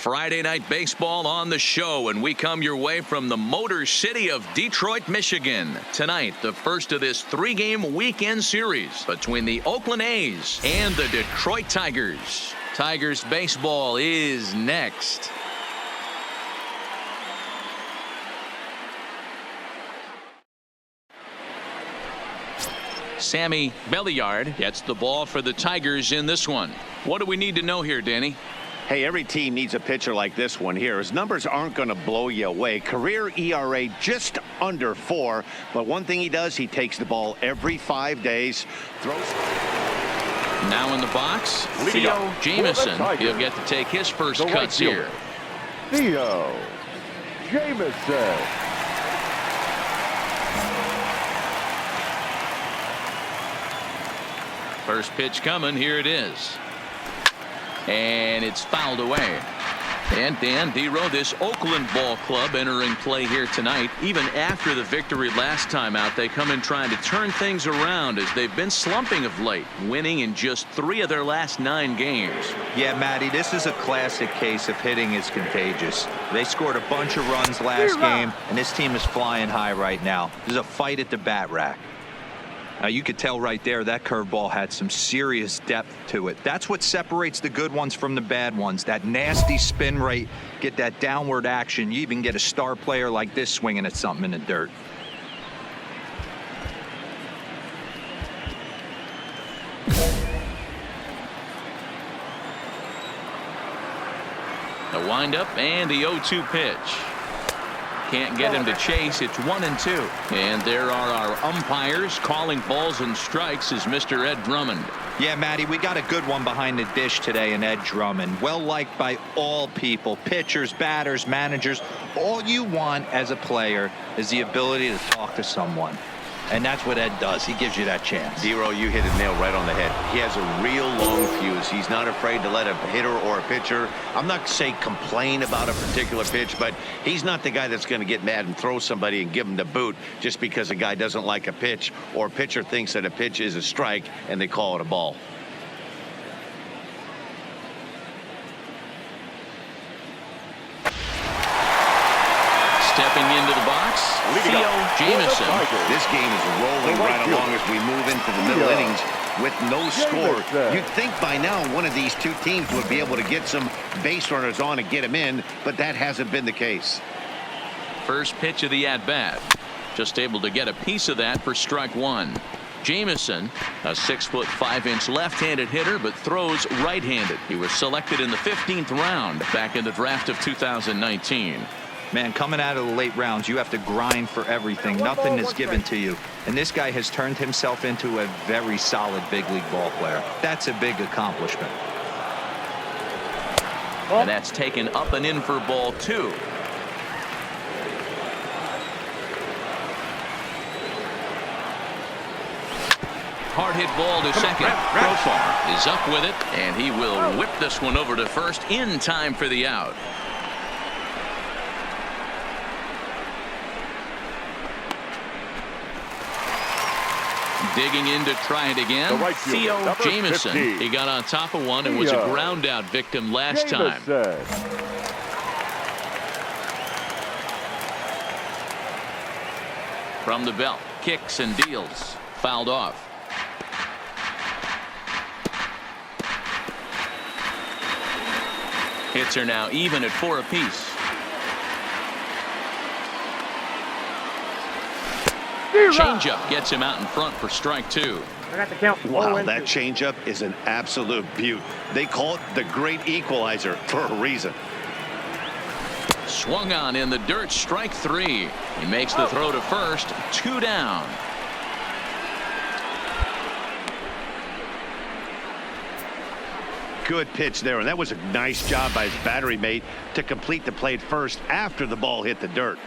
Friday Night Baseball on the show, and we come your way from the Motor City of Detroit, Michigan. Tonight, the first of this 3-game weekend series between the Oakland A's and the Detroit Tigers. Tigers baseball is next. Sammy Belliard gets the ball for the Tigers in this one. What do we need to know here, Danny? Hey, every team needs a pitcher like this one here. His numbers aren't going to blow you away. Career ERA just under 4. But one thing he does, he takes the ball every 5 days. Throws. Now in the box, Theo Jamison. He'll get to take his first cuts here. Theo Jamison. First pitch coming. Here it is. And it's fouled away. And Dan Dero, this Oakland ball club entering play here tonight. Even after the victory last time out, they come in trying to turn things around as they've been slumping of late, winning in just 3 of their last 9 games. Yeah, Matty, this is a classic case of hitting is contagious. They scored a bunch of runs last game, and this team is flying high right now. There's a fight at the bat rack. Now, you could tell right there that curveball had some serious depth to it. That's what separates the good ones from the bad ones. That nasty spin rate, get that downward action. You even get a star player like this swinging at something in the dirt. The windup and the 0-2 pitch. Can't get him to chase. It's 1-2. And there are our umpires calling balls and strikes is Mr. Ed Drummond. Yeah, Matty, we got a good one behind the dish today in Ed Drummond. Well liked by all people, pitchers, batters, managers. All you want as a player is the ability to talk to someone. And that's what Ed does. He gives you that chance. Dero, you hit the nail right on the head. He has a real long fuse. He's not afraid to let a hitter or a pitcher, I'm not saying complain about a particular pitch, but he's not the guy that's going to get mad and throw somebody and give him the boot just because a guy doesn't like a pitch or a pitcher thinks that a pitch is a strike and they call it a ball. Stepping into the box, Theo Jamison. This game is rolling right along as we move into the middle innings with no score. You'd think by now one of these two teams would be able to get some base runners on and get them in, but that hasn't been the case. First pitch of the at-bat. Just able to get a piece of that for strike 1. Jamison, a 6'5" left-handed hitter, but throws right-handed. He was selected in the 15th round back in the draft of 2019. Man, coming out of the late rounds, you have to grind for everything. Nothing is given to you. And this guy has turned himself into a very solid big league ball player. That's a big accomplishment. And that's taken up and in for ball 2. Hard hit ball to second. Profar is up with it, and he will whip this one over to first in time for the out. Digging in to try it again. Theo Jamison. 50. He got on top of one and was a ground out victim last time. From the belt, kicks and deals. Fouled off. Hits are now even at 4 apiece. Changeup gets him out in front for strike 2. I got the count. Wow, that changeup is an absolute beaut. They call it the great equalizer for a reason. Swung on in the dirt, strike 3. He makes the throw to first, 2 down. Good pitch there, and that was a nice job by his battery mate to complete the play at first after the ball hit the dirt.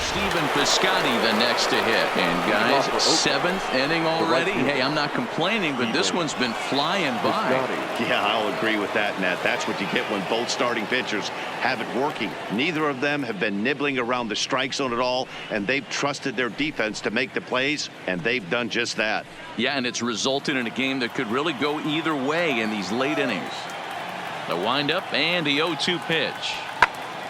Stephen Piscotty the next to hit. And guys, 7th inning already. Hey, I'm not complaining, but this one's been flying by. Yeah, I'll agree with that, Matt. That's what you get when both starting pitchers have it working. Neither of them have been nibbling around the strike zone at all, and they've trusted their defense to make the plays, and they've done just that. Yeah, and it's resulted in a game that could really go either way in these late innings. The windup and the 0-2 pitch.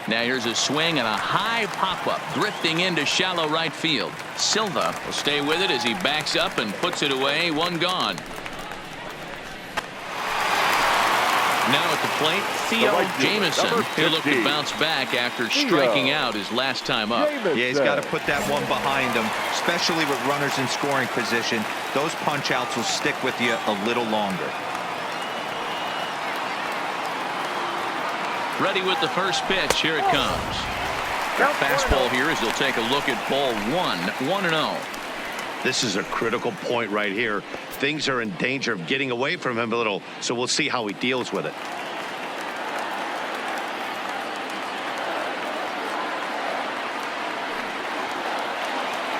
Now here's a swing and a high pop-up drifting into shallow right field. Silva will stay with it as he backs up and puts it away. One gone. Now at the plate, Theo Jamison. He'll look to bounce back after striking out his last time up. Yeah, he's got to put that one behind him, especially with runners in scoring position. Those punch-outs will stick with you a little longer. Ready with the first pitch. Here it comes. Fastball here as he'll take a look at ball 1-0. This is a critical point right here. Things are in danger of getting away from him a little, so we'll see how he deals with it.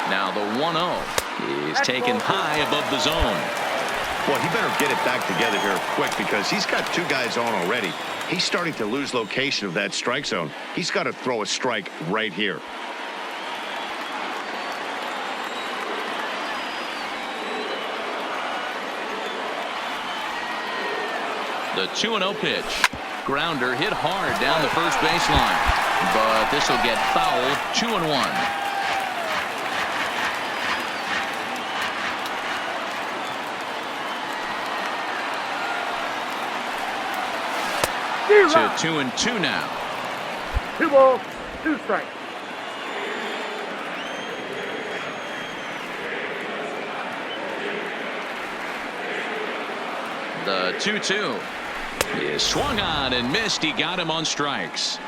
Now the 1-0 is taken high above the zone. Well, he better get it back together here quick because he's got 2 guys on already. He's starting to lose location of that strike zone. He's got to throw a strike right here. The 2-0 pitch. Grounder hit hard down the first baseline. But this will get fouled. 2-1. 2-2 now. 2 balls, 2 strikes. The 2-2 is swung on and missed. He got him on strikes.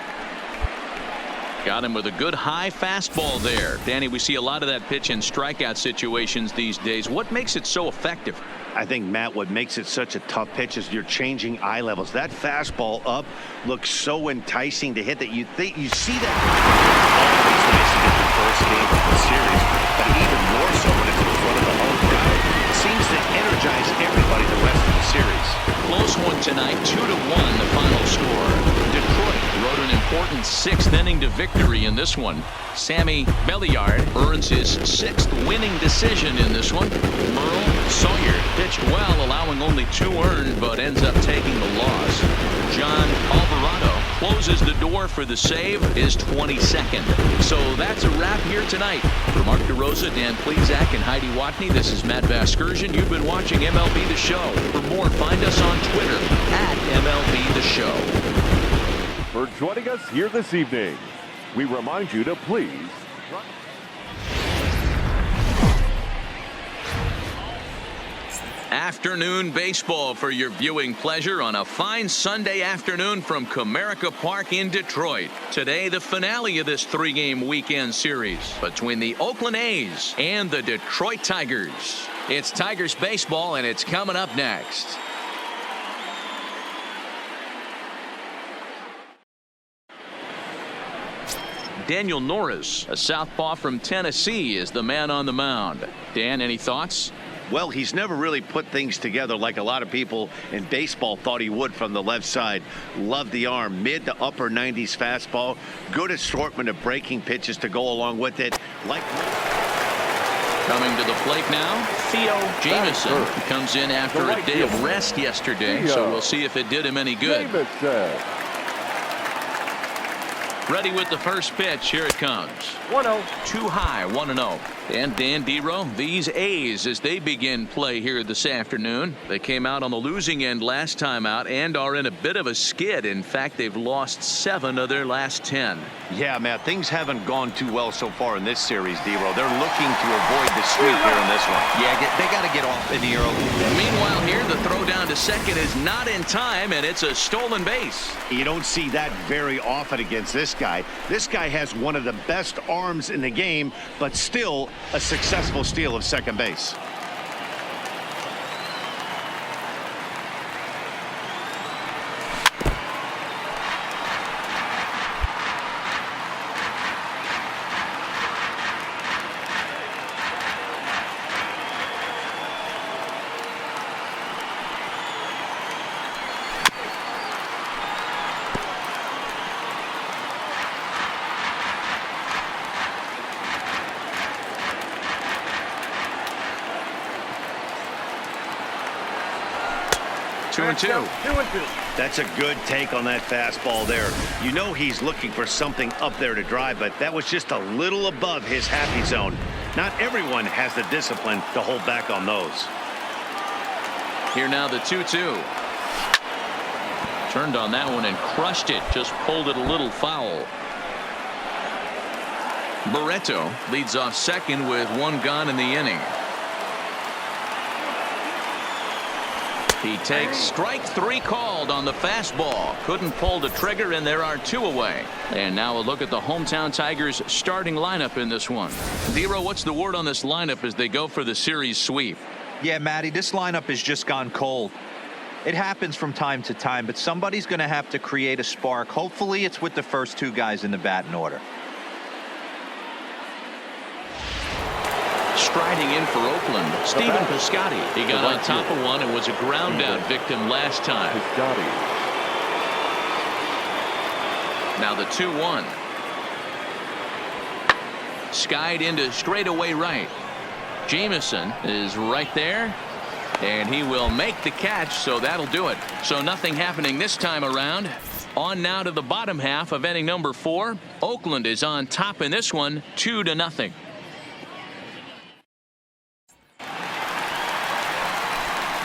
Got him with a good high fastball there. Danny, we see a lot of that pitch in strikeout situations these days. What makes it so effective? I think, Matt, what makes it such a tough pitch is you're changing eye levels. That fastball up looks so enticing to hit that you think you see that. Always nice to get the first game of the series, but even more so when it's in front of the home crowd. It seems to energize everybody the rest of the series. Close one tonight, 2-1 the final score. Detroit wrote an important 6th inning to victory in this one. Sammy Belliard earns his 6th winning decision in this one. Merle Sawyer pitched well, allowing only 2 earned, but ends up taking the loss. John Alvarado closes the door for the save, his 22nd. So that's a wrap here tonight. For Mark DeRosa, Dan Plezak, and Heidi Watney, this is Matt Vasgersian. You've been watching MLB The Show. For more, find us on Twitter @MLB The Show. For joining us here this evening, we remind you to please Afternoon baseball for your viewing pleasure on a fine Sunday afternoon from Comerica Park in Detroit. Today, the finale of this 3-game weekend series between the Oakland A's and the Detroit Tigers. It's Tigers baseball, and it's coming up next. Daniel Norris, a southpaw from Tennessee, is the man on the mound. Dan, any thoughts? Well, he's never really put things together like a lot of people in baseball thought he would from the left side. Love the arm, mid to upper 90s fastball. Good assortment of breaking pitches to go along with it. Coming to the plate now, Theo Jamison comes in after a day of rest yesterday, so we'll see if it did him any good. Ready with the first pitch. Here it comes. 1-0. Too high. 1-0. And Dan Dero, these A's, as they begin play here this afternoon, they came out on the losing end last time out and are in a bit of a skid. In fact, they've lost 7 of their last 10. Yeah, Matt, things haven't gone too well so far in this series, Dero. They're looking to avoid the sweep here in this one. Yeah, they got to get off in the early. Meanwhile, here the throw down to second is not in time, and it's a stolen base. You don't see that very often against this guy. This guy has one of the best arms in the game, but still a successful steal of second base. 2-2. That's a good take on that fastball there. You know he's looking for something up there to drive, but that was just a little above his happy zone. Not everyone has the discipline to hold back on those. Here now the 2-2. Turned on that one and crushed it. Just pulled it a little foul. Barreto leads off second with one gone in the inning. He takes strike three called on the fastball. Couldn't pull the trigger, and there are two away. And now a look at the hometown Tigers starting lineup in this one. Dero, what's the word on this lineup as they go for the series sweep? Yeah, Matty, this lineup has just gone cold. It happens from time to time, but somebody's going to have to create a spark. Hopefully it's with the first two guys in the batting order. Striding in for Oakland, Stephen Piscotty. He got on top of one and was a ground out victim last time. Now the 2-1. Skied into straightaway right. Jamison is right there, and he will make the catch, so that'll do it. So nothing happening this time around. On now to the bottom half of inning number 4. Oakland is on top in this one, 2-0.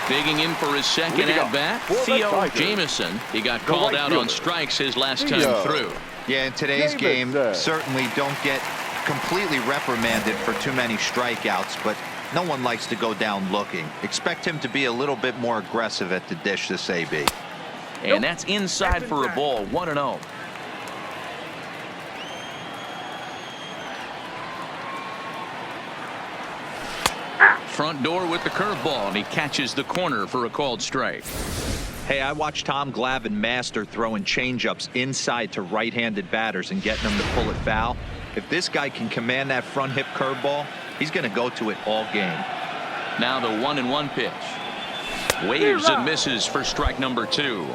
Digging in for his second at-bat, Theo Jamison. He got called out on strikes his last time through. Yeah, in today's game, certainly don't get completely reprimanded for too many strikeouts, but no one likes to go down looking. Expect him to be a little bit more aggressive at the dish this AB. And that's inside for a ball, 1-0. Front door with the curveball, and he catches the corner for a called strike. Hey, I watched Tom Glavine master throwing changeups inside to right-handed batters and getting them to pull it foul. If this guy can command that front hip curveball, he's going to go to it all game. Now the 1-1 pitch. Waves and misses for strike number 2.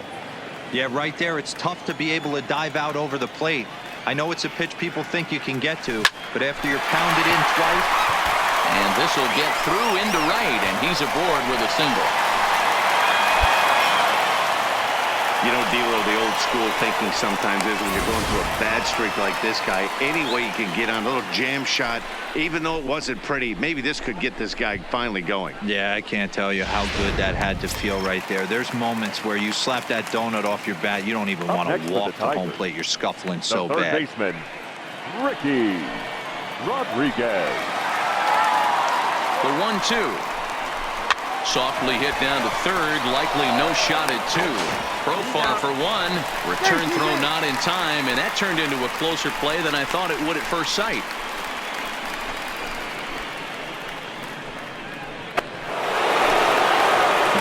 Yeah, right there, it's tough to be able to dive out over the plate. I know it's a pitch people think you can get to, but after you're pounded in twice. And this will get through into right, and he's aboard with a single. You know, Dero, the old school thinking sometimes is when you're going through a bad streak like this guy, any way you can get on a little jam shot, even though it wasn't pretty, maybe this could get this guy finally going. Yeah, I can't tell you how good that had to feel right there. There's moments where you slap that donut off your bat, you don't even want to walk to home plate. You're scuffling so bad. Third baseman, Ricky Rodriguez. The 1-2. Softly hit down to third, likely no shot at 2. Profar for 1. Return throw not in time, and that turned into a closer play than I thought it would at first sight.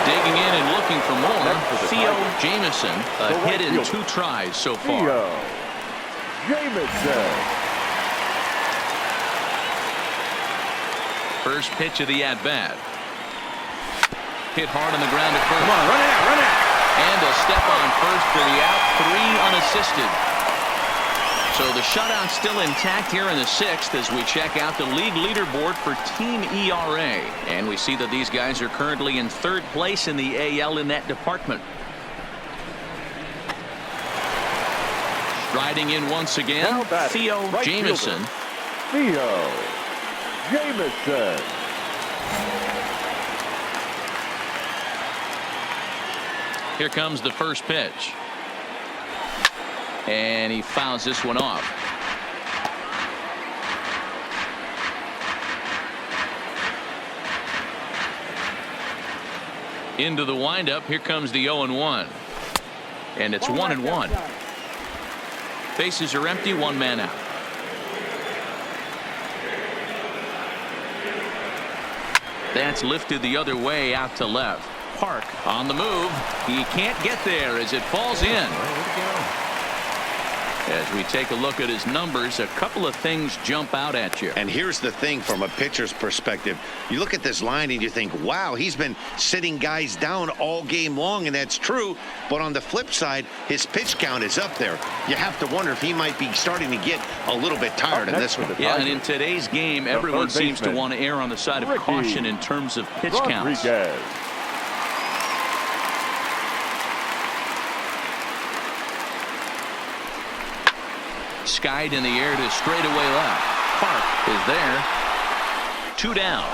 Digging in and looking for more. Theo Jamison, a hit in 2 tries so far. Theo Jamison. First pitch of the at-bat. Hit hard on the ground at first. Come on, run out, run out. And a step on first for the out, 3 unassisted. So the shutout still intact here in the 6th as we check out the league leaderboard for team ERA. And we see that these guys are currently in 3rd place in the AL in that department. Riding in once again, Theo Jamison. Theo Jamison. Here comes the first pitch. And he fouls this one off. Into the windup. Here comes the 0-1. And it's 1-1. Bases are empty, 1 man out. That's lifted the other way out to left. Park on the move. He can't get there as it falls in. As we take a look at his numbers, a couple of things jump out at you. And here's the thing from a pitcher's perspective. You look at this line and you think, wow, he's been sitting guys down all game long, and that's true. But on the flip side, his pitch count is up there. You have to wonder if he might be starting to get a little bit tired in this one. Yeah, and in today's game, everyone seems to want to err on the side of caution in terms of pitch counts. Skied in the air to straightaway left. Park is there. 2 down.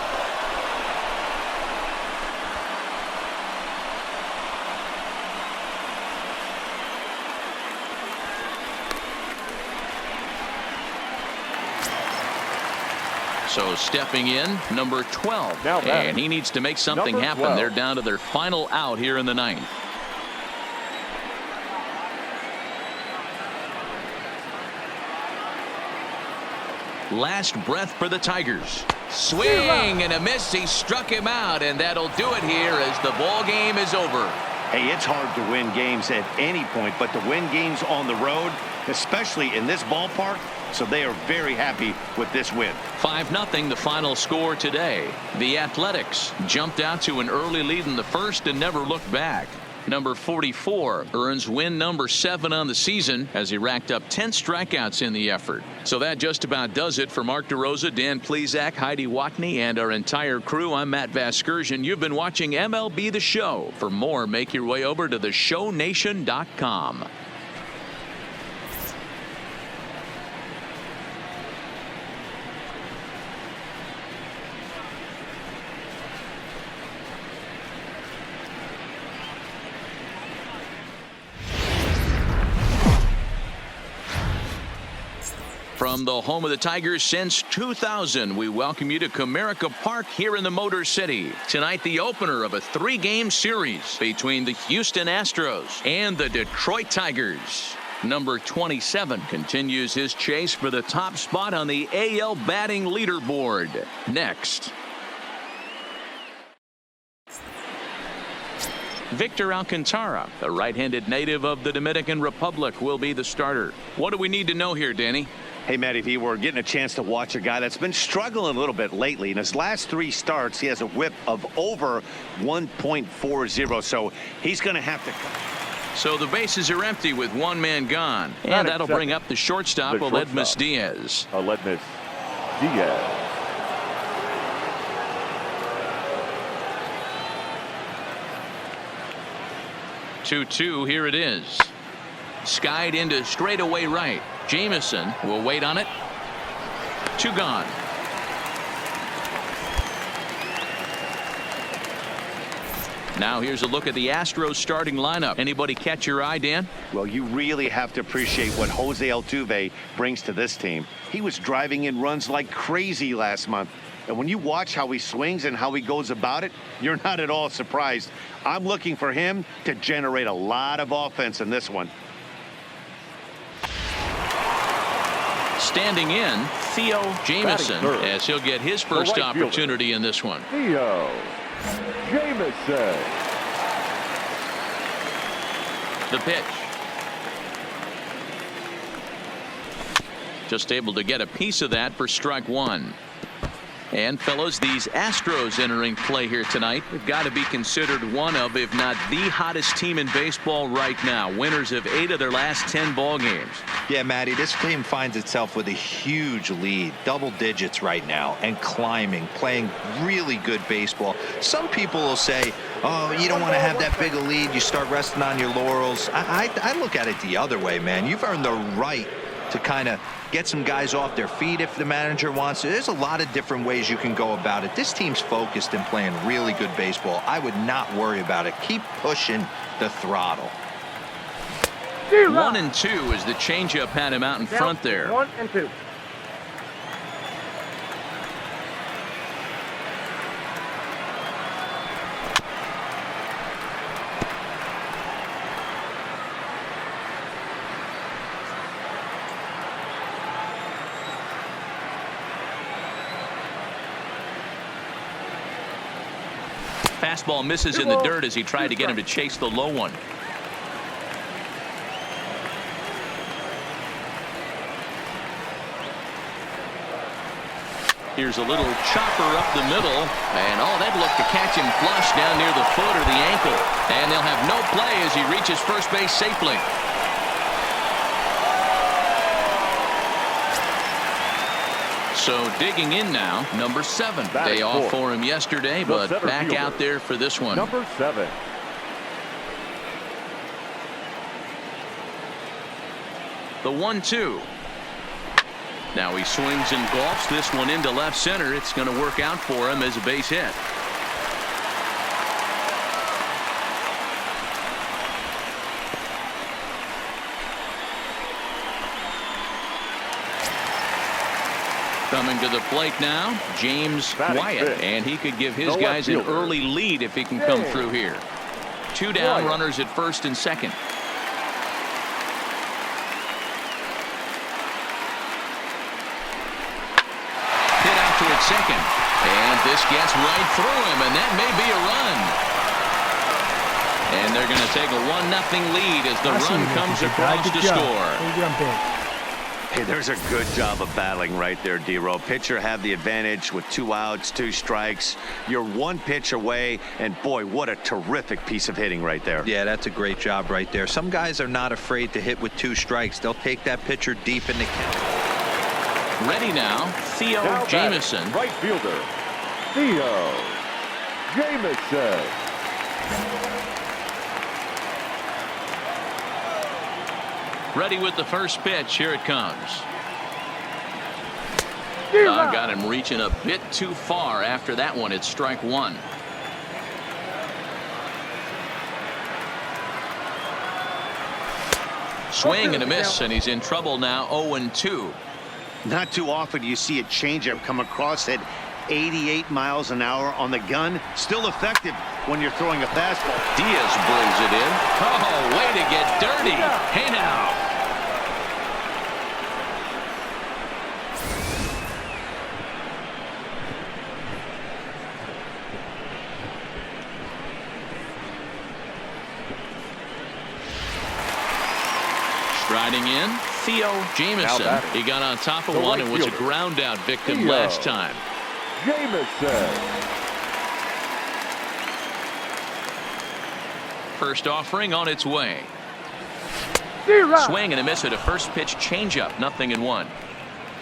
So stepping in, number 12. And he needs to make something happen. They're down to their final out here in the 9th. Last breath for the Tigers. Swing and a miss. He struck him out, and that'll do it here as the ball game is over. Hey, it's hard to win games at any point, but to win games on the road, especially in this ballpark, so they are very happy with this win. 5-0 the final score today. The Athletics jumped out to an early lead in the first and never looked back. Number 44 earns win number 7 on the season as he racked up 10 strikeouts in the effort. So that just about does it for Mark DeRosa, Dan Plesac, Heidi Watney, and our entire crew. I'm Matt Vasgersian. You've been watching MLB The Show. For more, make your way over to theshownation.com. From the home of the Tigers since 2000, we welcome you to Comerica Park here in the Motor City. Tonight, the opener of a 3-game series between the Houston Astros and the Detroit Tigers. Number 27 continues his chase for the top spot on the AL batting leaderboard. Next. Victor Alcantara, the right-handed native of the Dominican Republic, will be the starter. What do we need to know here, Danny? Hey, Matty V, we're getting a chance to watch a guy that's been struggling a little bit lately. In his last 3 starts, he has a whip of over 1.40, so he's going to have to. So the bases are empty with 1 man gone. And that'll bring up the shortstop, Aledmys Diaz. Aledmys Diaz. Two, here it is. Skied into straightaway right. Jamison will wait on it. 2 gone. Now here's a look at the Astros starting lineup. Anybody catch your eye, Dan? Well, you really have to appreciate what Jose Altuve brings to this team. He was driving in runs like crazy last month. And when you watch how he swings and how he goes about it, you're not at all surprised. I'm looking for him to generate a lot of offense in this one. Standing in, Theo Jamison, as he'll get his first opportunity in this one. Theo Jamison. The pitch. Just able to get a piece of that for strike 1. And fellows, these Astros entering play here tonight have got to be considered one of, if not the hottest team in baseball right now. Winners of 8 of their last 10 ball games. Yeah, Matty, this team finds itself with a huge lead, double digits right now, and climbing, playing really good baseball. Some people will say, oh, you don't want to have that big a lead. You start resting on your laurels. I look at it the other way, man. You've earned the right to kind of get some guys off their feet if the manager wants to. There's a lot of different ways you can go about it. This team's focused and playing really good baseball. I would not worry about it. Keep pushing the throttle. 1 and 2 as the changeup had him out in front there. 1 and 2. Fastball misses in the dirt as he tried to get him to chase the low one. Here's a little chopper up the middle, and that looked to catch him flush down near the foot or the ankle. And they'll have no play as he reaches first base safely. So digging in now, number 7. Day off for him yesterday, but back out there for this one. Number 7. The 1-2. Now he swings and golfs this one into left center. It's going to work out for him as a base hit. Coming to the plate now, James Wyatt, and he could give his guys an early lead if he can come through here. 2 down, runners at first and second. Hit out to its second, and this gets right through him, and that may be a run. And they're going to take a 1-0 lead as the run comes across to score. Hey, there's a good job of battling right there, D-Row. Pitcher had the advantage with 2 outs, 2 strikes. You're 1 pitch away, and boy, what a terrific piece of hitting right there. Yeah, that's a great job right there. Some guys are not afraid to hit with 2 strikes. They'll take that pitcher deep in the count. Ready now, Theo Jamison. Right fielder, Theo Jamison. Ready with the first pitch. Here it comes. Got him reaching a bit too far after that one. It's strike 1. Swing and a miss, and he's in trouble now. 0-2. Not too often do you see a changeup come across at 88 miles an hour on the gun. Still effective when you're throwing a fastball. Diaz brings it in. Oh, way to get dirty. Hey now. Striding in, Theo Jamison. He got on top of one and was a ground out victim last time. Jamison. First offering on its way. Swing and a miss at a first pitch changeup. 0-1.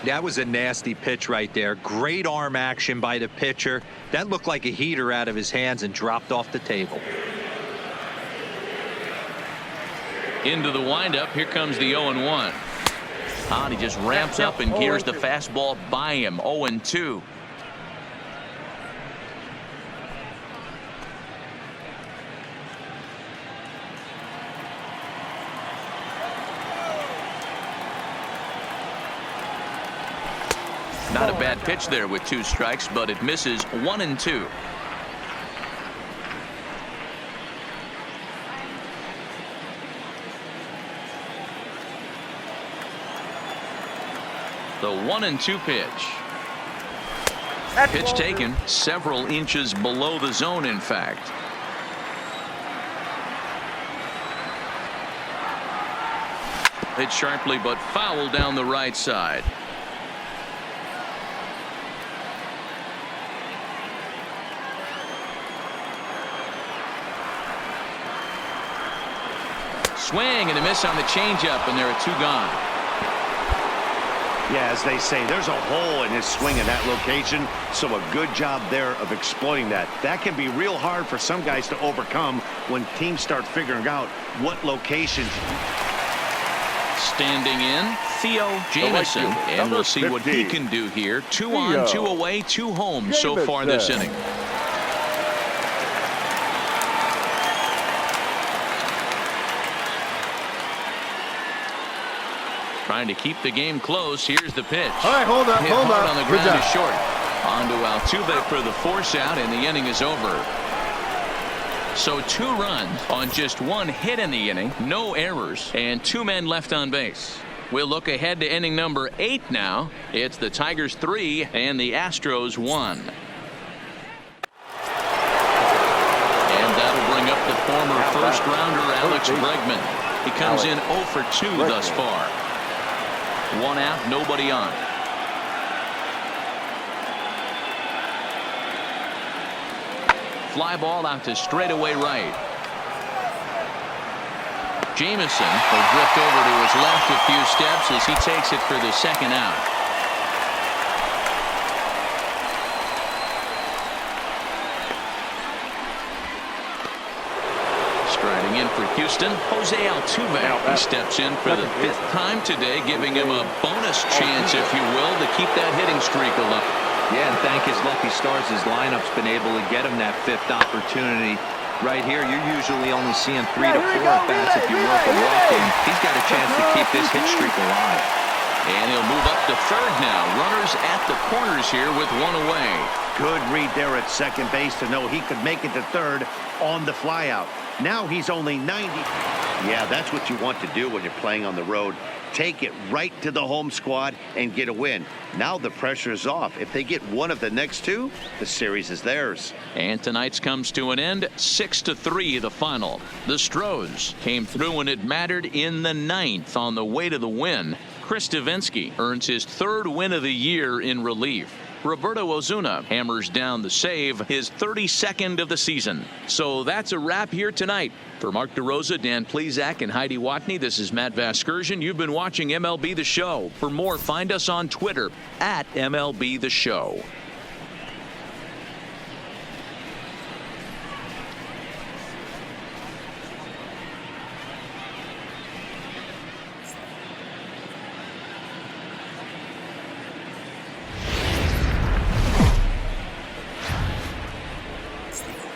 That was a nasty pitch right there. Great arm action by the pitcher. That looked like a heater out of his hands and dropped off the table. Into the windup. Here comes the 0-1. He just ramps up and gears the fastball by him. 0-2. Not a bad pitch there with 2 strikes, but it misses. 1-2. The 1-2 pitch. Pitch taken several inches below the zone, in fact. Hit sharply but foul down the right side. Swing and a miss on the changeup, and there are 2 gone. Yeah, as they say, there's a hole in his swing in that location, so a good job there of exploiting that. That can be real hard for some guys to overcome when teams start figuring out what locations. Standing in, Theo Jamison, and we'll see what he can do here. 2 on, 2 away, 2 home so far this inning. Trying to keep the game close. Here's the pitch. All right, hold up, hold up. On the ground is short. On to Altuve for the force out, and the inning is over. So 2 runs on just 1 hit in the inning, no errors, and 2 men left on base. We'll look ahead to inning number 8 now. It's the Tigers 3 and the Astros 1. And that'll bring up the former first-rounder Alex Bregman. He comes in 0 for 2 thus far. 1 out, nobody on. Fly ball out to straightaway right. Jamison will drift over to his left a few steps as he takes it for the 2nd out. Striding in for Houston, Jose Altuve. He steps in for the 5th time today, giving him a bonus chance, if you will, to keep that hitting streak alive. Yeah, and thank his lucky stars, his lineup's been able to get him that 5th opportunity. Right here, you're usually only seeing 3 to 4 at-bats if you work him up, and he's got a chance to keep this hit streak alive. And he'll move up to third now. Runners at the corners here with one away. Good read there at second base to know he could make it to third on the flyout. Now he's only 90. Yeah, that's what you want to do when you're playing on the road. Take it right to the home squad and get a win. Now the pressure is off. If they get one of the next two, the series is theirs. And tonight's comes to an end. 6-3 the final. The Stros came through when it mattered in the 9th on the way to the win. Chris Davinsky earns his 3rd win of the year in relief. Roberto Ozuna hammers down the save, his 32nd of the season. So that's a wrap here tonight. For Mark DeRosa, Dan Plesac, and Heidi Watney, this is Matt Vasgersian. You've been watching MLB The Show. For more, find us on Twitter at MLB The Show.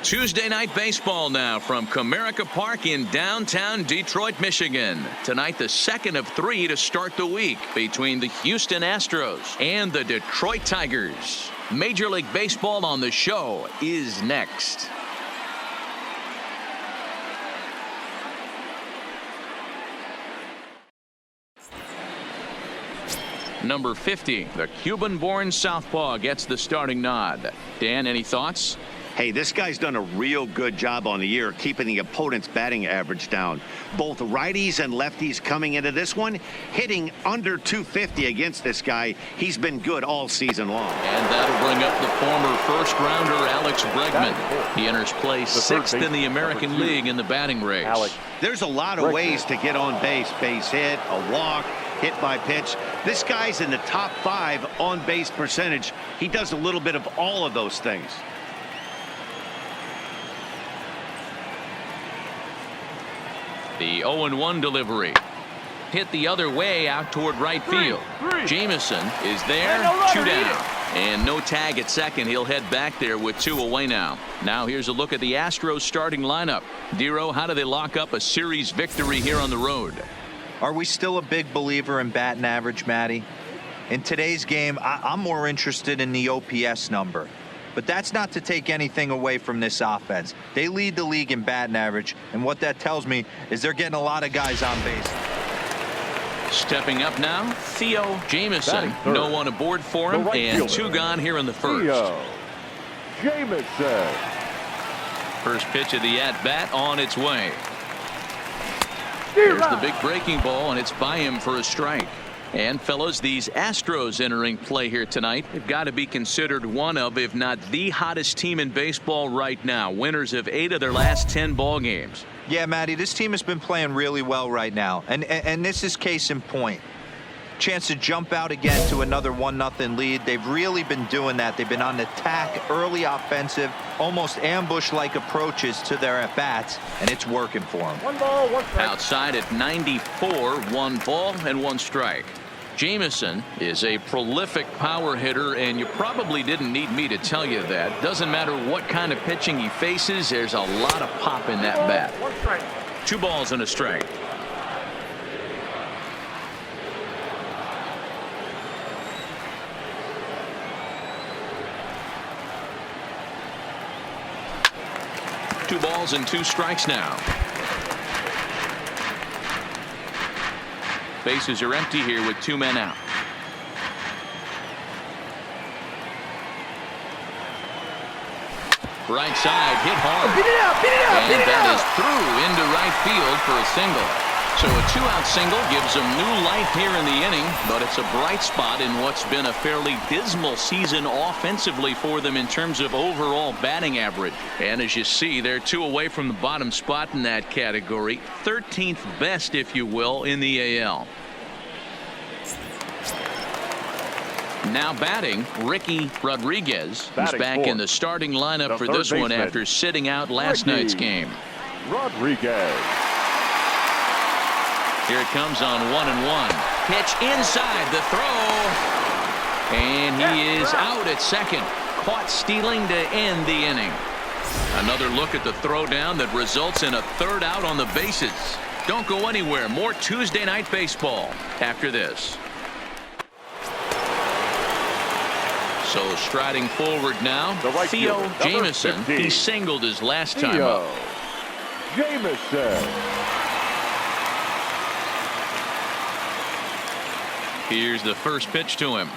Tuesday night baseball now from Comerica Park in downtown Detroit, Michigan. Tonight, the 2nd of 3 to start the week between the Houston Astros and the Detroit Tigers. Major League Baseball on the Show is next. Number 50, the Cuban-born southpaw, gets the starting nod. Dan, any thoughts? Hey, this guy's done a real good job on the year keeping the opponent's batting average down. Both righties and lefties coming into this one, hitting under 250 against this guy. He's been good all season long. And that'll bring up the former first-rounder Alex Bregman. He enters play 6th in the American League in the batting race. There's a lot of ways to get on base. Base hit, a walk, hit by pitch. This guy's in the top 5 on base percentage. He does a little bit of all of those things. The 0-1 delivery. Hit the other way out toward right field. Jamison is there, 2 down. And no tag at second. He'll head back there with 2 away now. Now here's a look at the Astros starting lineup. Dero, how do they lock up a series victory here on the road? Are we still a big believer in batting average, Matty? In today's game, I'm more interested in the OPS number. But that's not to take anything away from this offense. They lead the league in batting average, and what that tells me is they're getting a lot of guys on base. Stepping up now, Theo Jamison. No one aboard for him, and 2 gone here in the first. Theo Jamison. First pitch of the at-bat on its way. There's the big breaking ball, and it's by him for a strike. And fellas, these Astros entering play here tonight have got to be considered one of, if not the hottest team in baseball right now. Winners of 8 of their last 10 ball games. Yeah, Matty, this team has been playing really well right now, and this is case in point. Chance to jump out again to another 1-0 lead. They've really been doing that. They've been on attack, early offensive, almost ambush-like approaches to their at-bats, and it's working for them. 1 ball, 1 strike. Outside at 94, 1 ball and 1 strike. Jamison is a prolific power hitter, and you probably didn't need me to tell you that. Doesn't matter what kind of pitching he faces, there's a lot of pop in that bat. 1 strike. 2 balls and a strike. Two balls and 2 strikes now. Bases are empty here with 2 men out. Right side, hit hard. And that is through into right field for a single. So a 2-out single gives them new life here in the inning, but it's a bright spot in what's been a fairly dismal season offensively for them in terms of overall batting average. And as you see, they're 2 away from the bottom spot in that category. 13th best, if you will, in the AL. Now batting, Ricky Rodriguez, who's back in the starting lineup for this one after sitting out last night's game. Rodriguez. Here it comes on 1-1. Pitch inside the throw. And he is out at second. Caught stealing to end the inning. Another look at the throwdown that results in a third out on the bases. Don't go anywhere. More Tuesday Night Baseball after this. So striding forward now, right Theo fielder, Jamison. 15. He singled his last time Theo up. Jamison. Here's the first pitch to him.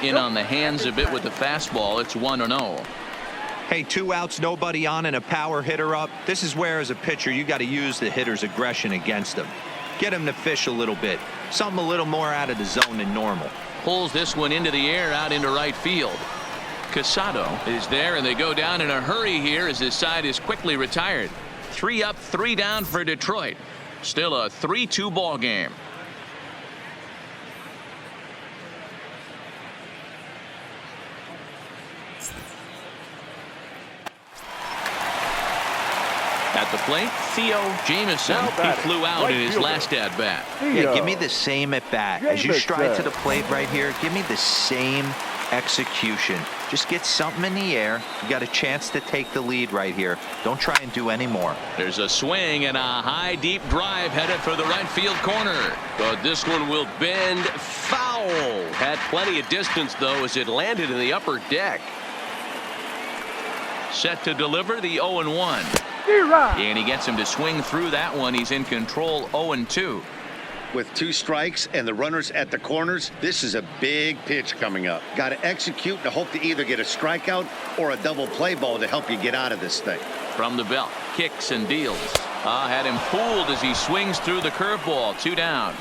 In on the hands a bit with the fastball. It's 1-0. Hey, 2 outs, nobody on, and a power hitter up. This is where, as a pitcher, you got to use the hitter's aggression against him. Get him to fish a little bit. Something a little more out of the zone than normal. Pulls this one into the air out into right field. Casado is there, and they go down in a hurry here as his side is quickly retired. 3 up, 3 down for Detroit. Still a 3-2 ball game. At the plate, Theo Jamison. He flew out right in his fielder. last at bat. Yeah, give me the same at bat. As you stride to the plate right here, give me the same execution. Just get something in the air. You got a chance to take the lead right here. Don't try and do any more. There's a swing and a high deep drive headed for the right field corner. But this one will bend foul. Had plenty of distance though as it landed in the upper deck. Set to deliver the 0-1. And he gets him to swing through that one. He's in control 0-2. With 2 strikes and the runners at the corners, this is a big pitch coming up. Got to execute and hope to either get a strikeout or a double play ball to help you get out of this thing. From the belt, kicks and deals. Had him fooled as he swings through the curveball. 2 down.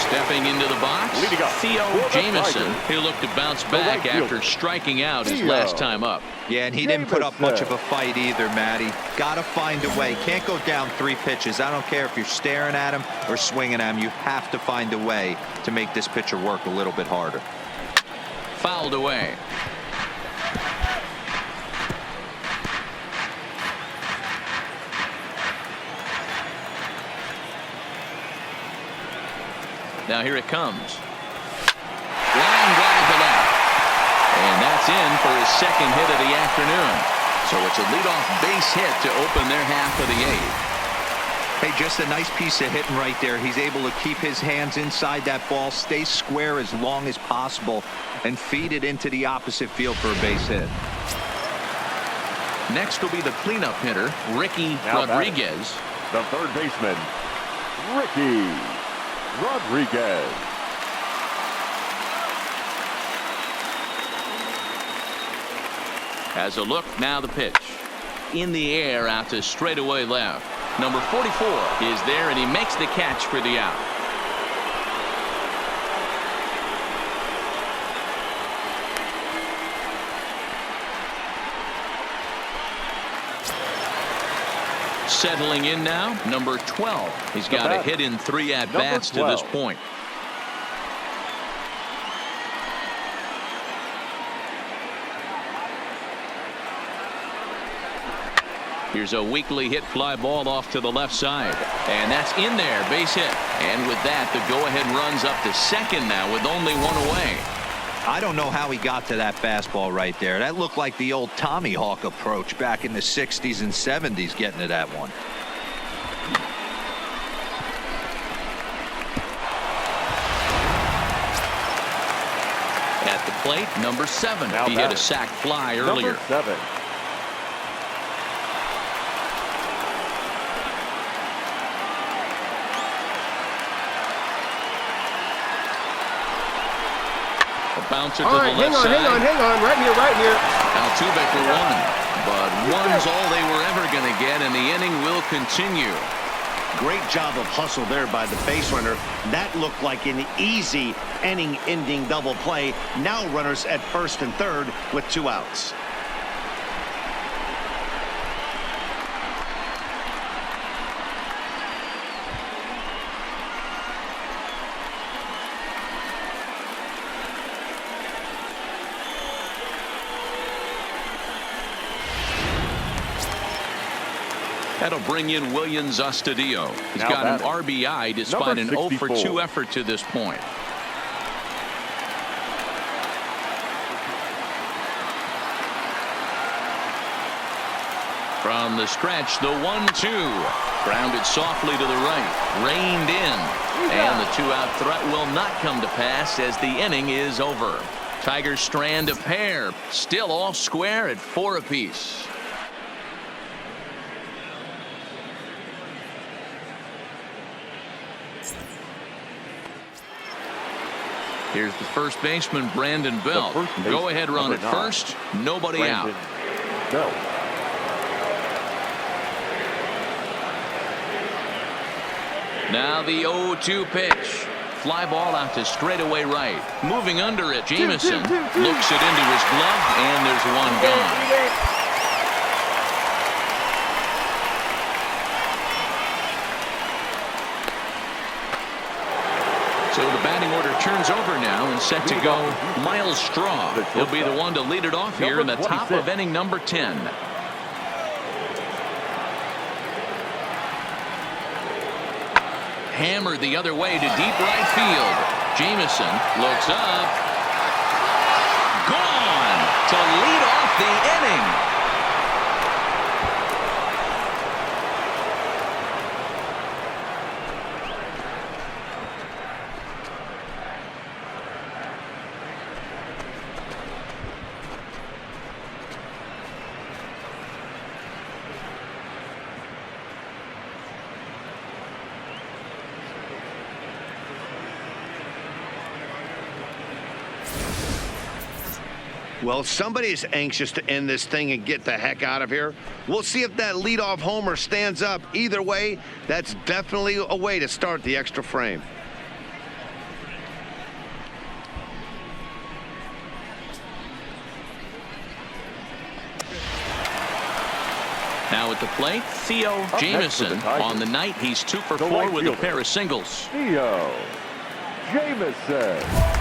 Stepping into the box, Theo Jamison. He'll look to bounce back after striking out his last time up. Yeah, and he didn't put up much of a fight either, Matty. Got to find a way. Can't go down 3 pitches. I don't care if you're staring at him or swinging at him. You have to find a way to make this pitcher work a little bit harder. Fouled away. Now here it comes. Line drive to left. And that's in for his second hit of the afternoon. So it's a leadoff base hit to open their half of the 8th. Hey, just a nice piece of hitting right there. He's able to keep his hands inside that ball, stay square as long as possible, and feed it into the opposite field for a base hit. Next will be the cleanup hitter, Ricky Now Rodriguez. The third baseman, Ricky Rodriguez. Has a look, now the pitch. In the air out to straightaway left. Number 44 is there, and he makes the catch for the out. Settling in now, number 12. He's got a hit in 3 at-bats to this point. Here's a weakly hit fly ball off to the left side. And that's in there, base hit. And with that, the go-ahead runs up to second now with only 1 away. I don't know how he got to that fastball right there. That looked like the old Tommy Hawk approach back in the 60s and 70s getting to that one. At the plate, number 7. Now He hit a sac fly earlier. Number 7. Bouncer to the left side. Hang on, right here. Altuve for 1, but 1's all they were ever going to get, and the inning will continue. Great job of hustle there by the base runner. That looked like an easy inning-ending double play. Now runners at first and third with 2 outs. That'll bring in Williams Astudillo. He's Now got an batting, RBI despite an number 0 for 2 64. effort to this point. From the stretch, the 1-2. Grounded softly to the right. Reined in. And the 2-out threat will not come to pass as the inning is over. Tigers strand a pair. Still all square at 4 apiece. Here's the first baseman, Brandon Belt. Go ahead run at first. Nobody out. Belt. Now the 0-2 pitch. Fly ball out to straightaway right. Moving under it, Jamison looks it into his glove, and there's one gone. So the batting order turns over now and set to go Miles Straw. He'll be the one to lead it off here in the top of inning number 10. Hammered the other way to deep right field. Jamison looks up. Gone to lead off the inning. Well, somebody's anxious to end this thing and get the heck out of here. We'll see if that leadoff homer stands up. Either way, that's definitely a way to start the extra frame. Now at the plate, Theo Jamison. On the night, he's 2 for 4 with a pair of singles. Theo Jamison.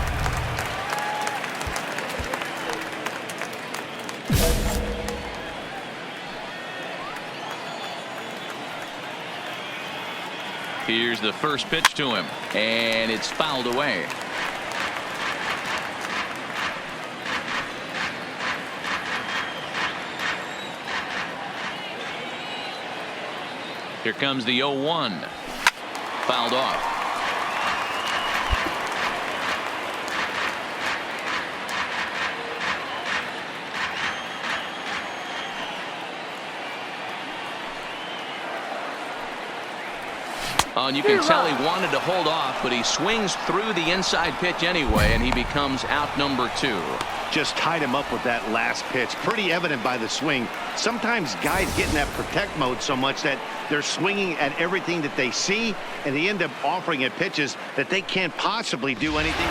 Here's the first pitch to him, and it's fouled away. Here comes the 0-1. Fouled off. And you can tell he wanted to hold off, but he swings through the inside pitch anyway, and he becomes out number 2. Just tied him up with that last pitch. Pretty evident by the swing. Sometimes guys get in that protect mode so much that they're swinging at everything that they see, and they end up offering at pitches that they can't possibly do anything.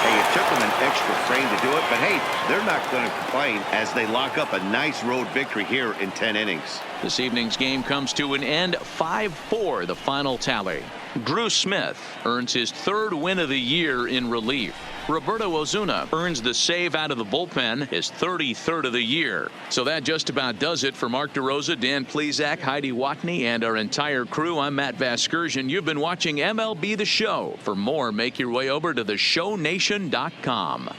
Hey, it took them an extra frame to do it, but hey, they're not going to complain as they lock up a nice road victory here in 10 innings. This evening's game comes to an end, 5-4, the final tally. Drew Smith earns his 3rd win of the year in relief. Roberto Ozuna earns the save out of the bullpen, his 33rd of the year. So that just about does it for Mark DeRosa, Dan Plesac, Heidi Watney, and our entire crew. I'm Matt Vasgersian. You've been watching MLB The Show. For more, make your way over to theshownation.com.